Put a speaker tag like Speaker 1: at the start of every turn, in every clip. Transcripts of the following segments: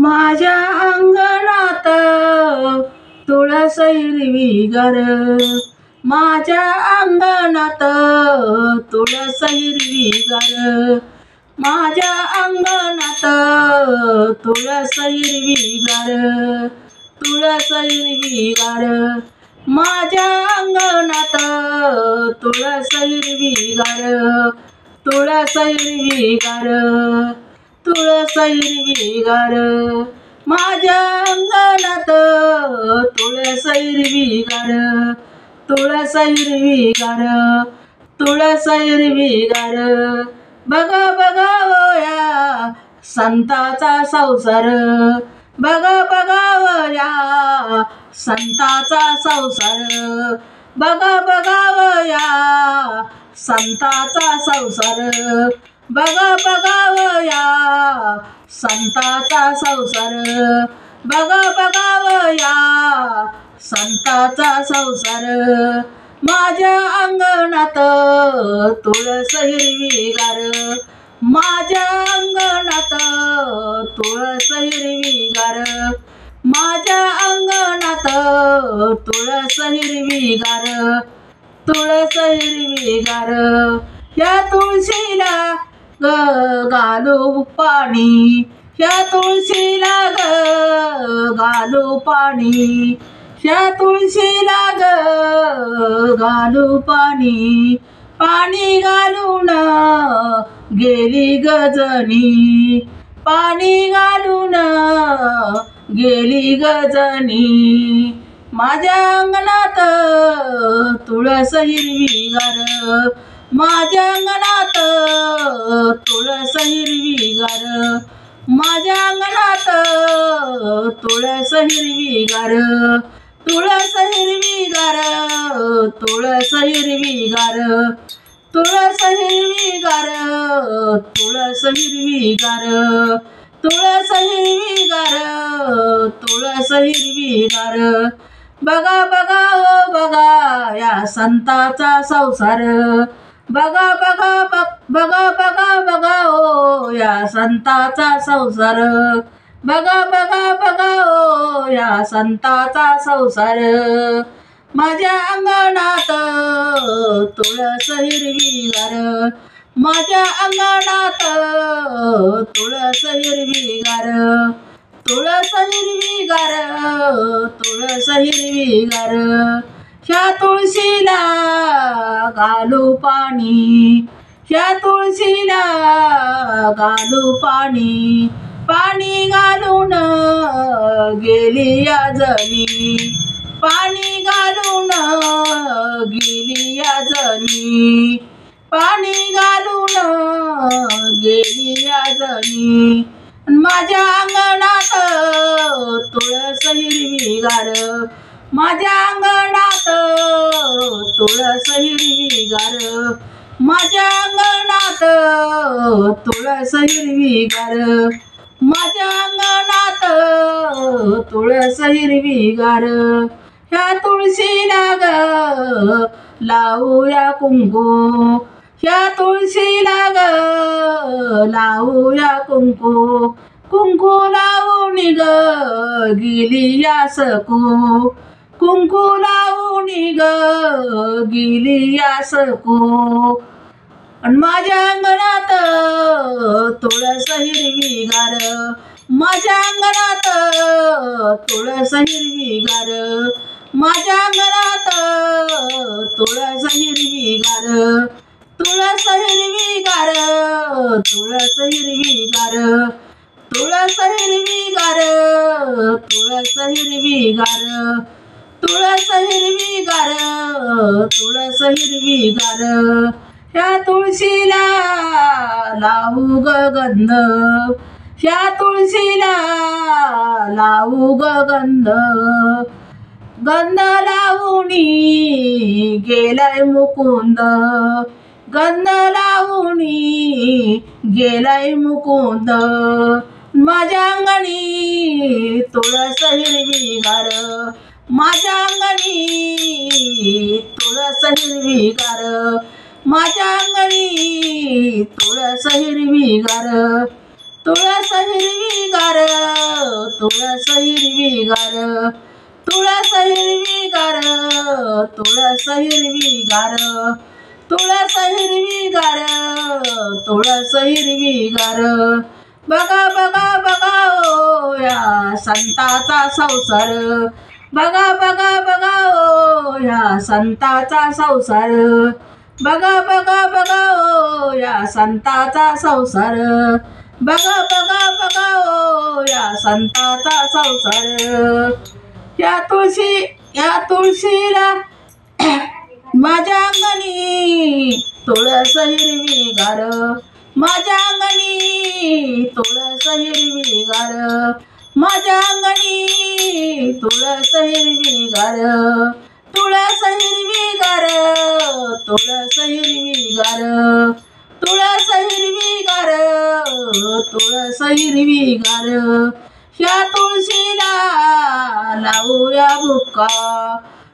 Speaker 1: माझ्या अंगणात तुळस हिरवीगार, माझ्या अंगणात तुळस हिरवीगार, माझ्या अंगणात तुळस हिरवीगार, तुळस हिरवीगार, माझ्या अंगणात तुळस हिरवीगार, तुळस हिरवीगार, तुळस हिरवीगार, माझ्या अंगणात तुळस हिरवीगार, तुळस हिरवीगार, तुळस हिरवीगार, बघा बघा या संताचा संसार, बघा बघा या संताचा संसार, बघा बघा या संताचा संसार, बघा बघा या संताचा संसार, बघा बघा या संताचा संसार, माझ्या अंगणात तुळस हिरवीगार, माझ्या अंगणात तुळस हिरवीगार, माझ्या अंगणात तुळस हिरवीगार, तुळस हिरवीगार, या तुळशीला घालू पाणी, या तुळशीला घालू पाणी, या तुळशीला घालू पाणी, पाणी घालून गेली गजनी, पाणी घालून गेली गजनी, माझ्या अंगणात तुळस हिरवीगार, माझ्या अंगणात तुळस हिरवीगार, माझ्या अंगणात तुळस हिरवीगार, तुळस हिरवीगार, तुळस हिरवीगार, तुळस हिरवीगार, तुळस हिरवीगार, तुळस हिरवीगार, तुळस हिरवीगार, बघा बघा ओ बघा या संताचा संसार, बघा बघा बघा बघा बघा ओ या संताचा संसार, बघा बघा बघा ओ या संताचा संसार, माझ्या अंगणात तुळस हिरवीगार, माझ्या अंगणात तुळस हिरवीगार, तुळस हिरवीगार, तुळस हिरवीगार, ह्या तुळशीला घालू पाणी, ह्या तुळशीला घालू पाणी, पाणी घालून गेली आजनी, पाणी घालून गेली आजनी, पाणी घालून गेली आजनी, माझ्या अंगणात तुळस हिरवीगार, माझ्या अंगणात तुळस हिरवीगार, माझ्या अंगणात तुळस हिरवीगार, माझ्या अंगणात तुळस हिरवीगार, ह्या तुळशीला लावूया कुंकू, ह्या तुळशीला लावूया कुंकू, कुंकू लावून गेली या सकू, कुंकू लावून गेली या सकू, माझ्या अंगणात तुळस हिरवीगार, माझ्या अंगणात तुळस हिरवीगार, माझ्या अंगणात तुळस हिरवीगार, तुळस हिरवीगार, तुळस हिरवीगार, तुळस हिरवीगार, तुळस हिरवीगार, तुळस हिरवीगार, तुळस हिरवीगार, ह्या तुळशीला लावू गंध, ह्या तुळशीला लावू गंध, गंध लावूनी गेलाय मुकुंद, गंध लावूनी गेलाय मुकुंद, माझ्या अंगणी तुळस हिरवीगार, माझ्या अंगणी तुळस हिरवीगार, माझ्या अंगणी तुळस हिरवीगार, तुळस हिरवीगार, तुळस हिरवीगार, तुळस हिरवीगार, तुळस हिरवीगार, तुळस हिरवीगार, तुळस हिरवीगार. बघा बघा बघा ओ या संताचा संसार, बघा बघा बघा ओ या संताचा संसार, बघा बघा बघा ओ या संताचा संसार, बघा बघा बघा ओ या संताचा संसार. या तुळशीला माझ्या अंगणी तुळस हिरवीगार, माझ्या अंगणी तुळस हिरवीगार, माझ्या अंगणी तुळस हिरवीगार, तुळस हिरवीगार, तुळस हिरवीगार, तुळस हिरवीगार, तुळस हिरवीगार. ह्या तुळशीला लावूया बुक्का,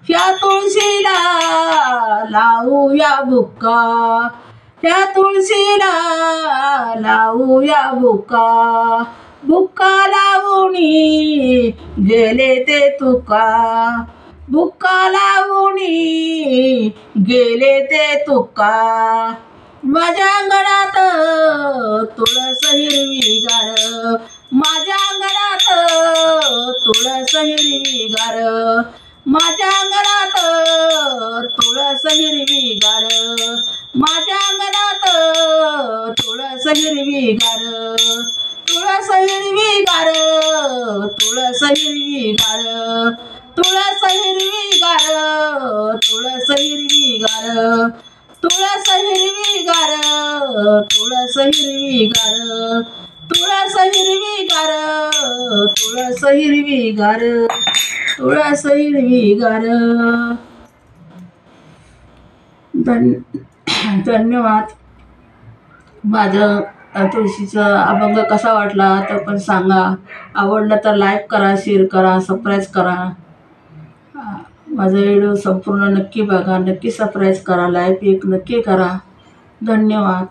Speaker 1: ह्या तुळशीला लावूया बुक्का, ह्या तुळशीला लावूया बुक्का. बुक्का लावूनी गेले ते तुका, बुक्का लावूनी गेले ते तुका. माझ्या अंगणात तुळस हिरवीगार, माझ्या अंगणात तुळस हिरवीगार, माझ्या अंगणात तुळस हिरवीगार, माझ्या अंगणात तुळस हिरवीगार, तुळस हिरवीगार, तुळस हिरवीगार, तुळस हिरवीगार, तुळस हिरवीगार, तुळस हिरवीगार, तुळस हिरवीगार, तुळस हिरवीगार, तुळस हिरवीगार, तुळस हिरवीगार. धन्यवाद. माझं तुळशीचं अभंग कसा वाटला तर पण सांगा. आवडलं तर लाईक करा, शेअर करा, सबस्क्राईब करा. माझा व्हिडिओ संपूर्ण नक्की बघा, नक्की सबस्क्राईब करा, लाईक एक नक्की करा. धन्यवाद.